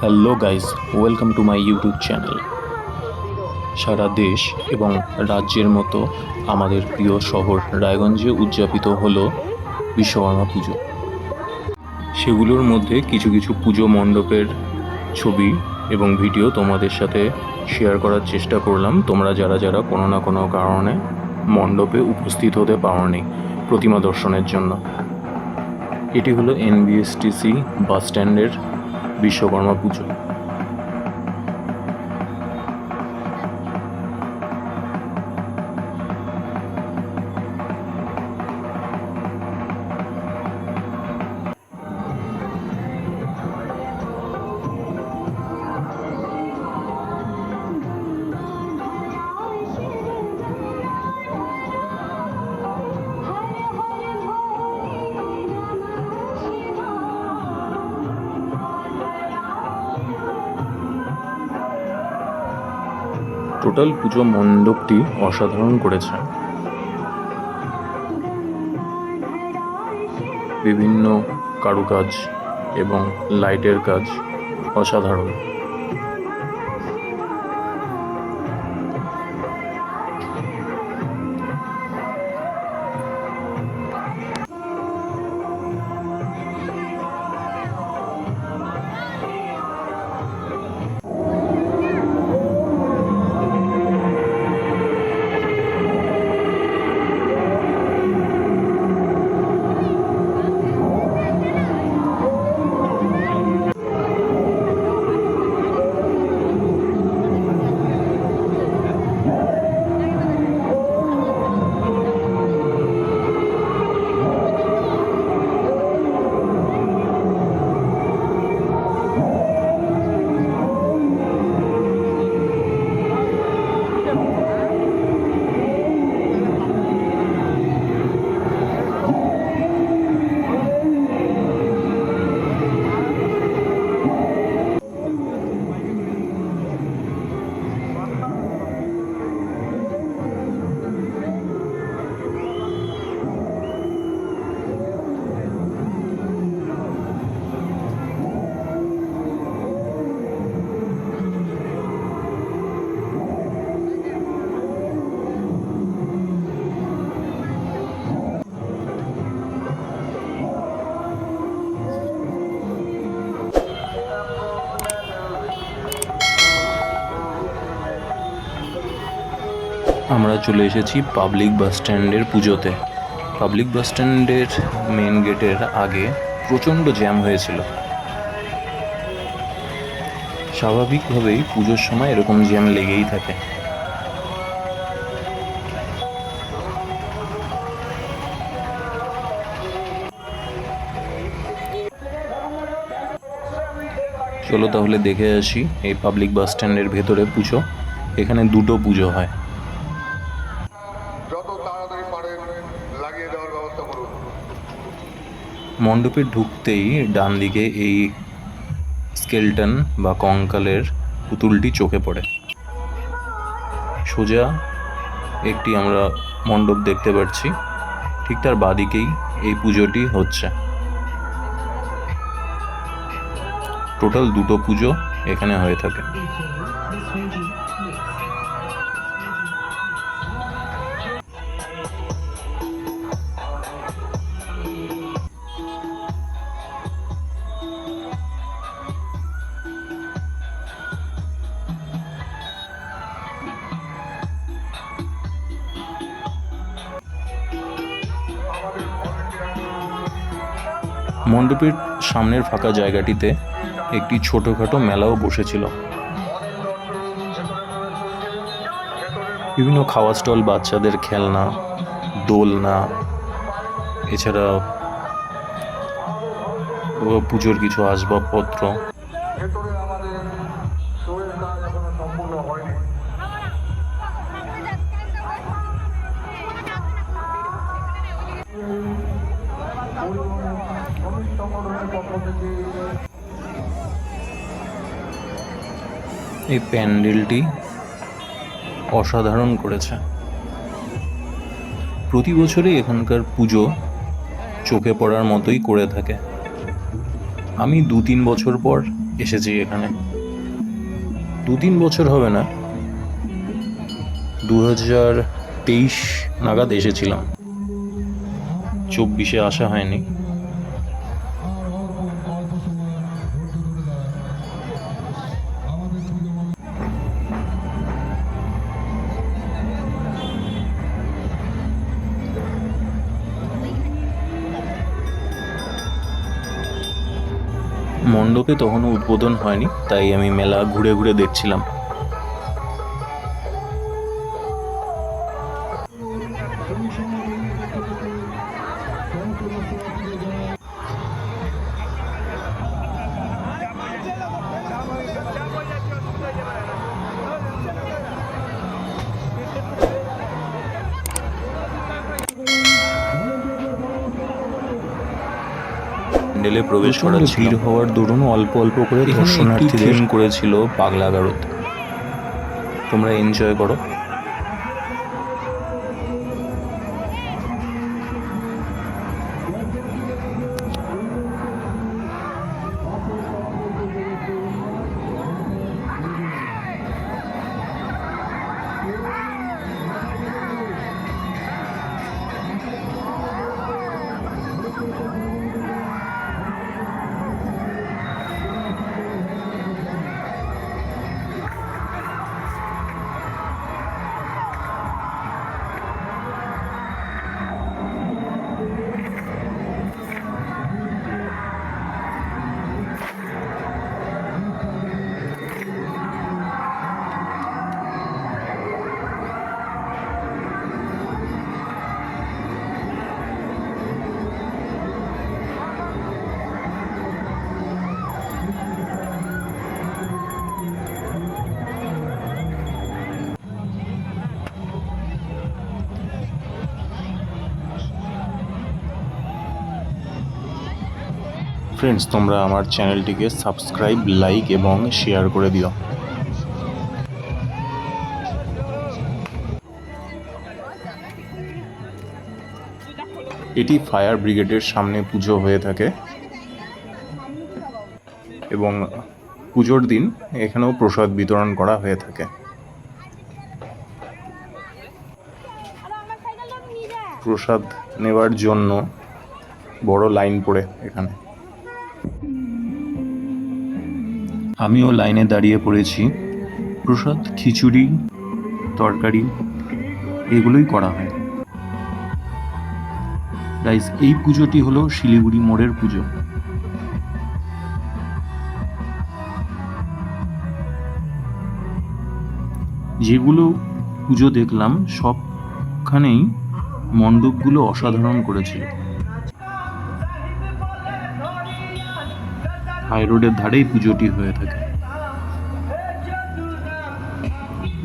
Hello guys, welcome to my YouTube channel. সারা দেশ এবং রাজ্যের মতো আমাদের প্রিয় শহর রায়গঞ্জে উদযাপিত হলো বিশ্বকর্মা পুজো। সেগুলোর মধ্যে কিছু কিছু পুজো মণ্ডপের ছবি এবং ভিডিও তোমাদের সাথে শেয়ার করার চেষ্টা করলাম। তোমরা যারা যারা কোনো না কোনো কারণে মণ্ডপে উপস্থিত হতে পারোনি প্রতিমা দর্শনের জন্য। এটি হলো এনবিএসটিসি বাস স্ট্যান্ডের বিশ্বকর্মা পুজো। টোটাল পুজো মণ্ডপটি অসাধারণ করেছে। বিভিন্ন কারুকাজ এবং লাইটের কাজ অসাধারণ। আমরা চলে এসেছি পাবলিক বাস স্ট্যান্ডের পুজোতে। পাবলিক বাস স্ট্যান্ডের মেন গেটের আগে প্রচণ্ড জ্যাম হয়েছিল। স্বাভাবিকভাবেই পুজোর সময় এরকম জ্যাম লেগেই থাকে। চলো তাহলে দেখে আসি এই পাবলিক বাস স্ট্যান্ডের ভেতরে পুজো। এখানে দুটো পুজো হয়। মণ্ডপে ঢুকতেই ডান দিকে এই স্কেলটন বা কঙ্কালের পুতুলটি চোখে পড়ে। সোজা একটি আমরা মণ্ডপ দেখতে পাচ্ছি, ঠিক তার বাদিকেই এই পুজোটি হচ্ছে। টোটাল দুটো পুজো এখানে হয়ে থাকে। মণ্ডপের সামনের ফাঁকা জায়গাটিতে একটি ছোটোখাটো মেলাও বসেছিল। বিভিন্ন খাওয়া স্টল, বাচ্চাদের খেলনা, দোলনা, এছাড়া পুজোর কিছু আসবাবপত্র। এই প্যান্ডেলটি অসাধারণ করেছে। প্রতি বছরই এখানকার পুজো চোখে পড়ার মতোই করে থাকে। আমি 2-3 বছর পর এসেছি এখানে 2-3 বছর হবে না, 2023 নাগাদ এসেছিলাম, 24-এ আসা হয়নি। মণ্ডপে তখনও উদ্বোধন হয়নি, তাই আমি মেলা ঘুরে ঘুরে দেখছিলাম। প্যান্ডেলে প্রবেশ করার ভিড় হওয়ার দরুন অল্প অল্প করে দর্শনার্থীদের করেছিল পাগলা গারদ। তোমরা এনজয় করো। ফ্রেন্ডস, তোমরা আমার চ্যানেলটিকে সাবস্ক্রাইব, লাইক এবং শেয়ার করে দিও। এটি ফায়ার ব্রিগেডের সামনে পুজো হয়ে থাকে এবং পুজোর দিন এখানেও প্রসাদ বিতরণ করা হয়ে থাকে। প্রসাদ নেওয়ার জন্য বড় লাইন পড়ে এখানে। আমিও লাইনে দাঁড়িয়ে পড়েছি। প্রসাদ, খিচুড়ি, তরকারি এগুলোই করা হয়। গাইস, এই পুজোটি হলো শিলিগুড়ি মোড়ের পুজো। যেগুলো পুজো দেখলাম সবখানেই মণ্ডপগুলো অসাধারণ করেছিল। হাই রোডের ধারেই পুজোটি হয়ে থাকে।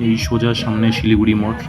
এই সোজা সামনে শিলিগুড়ি মোড়।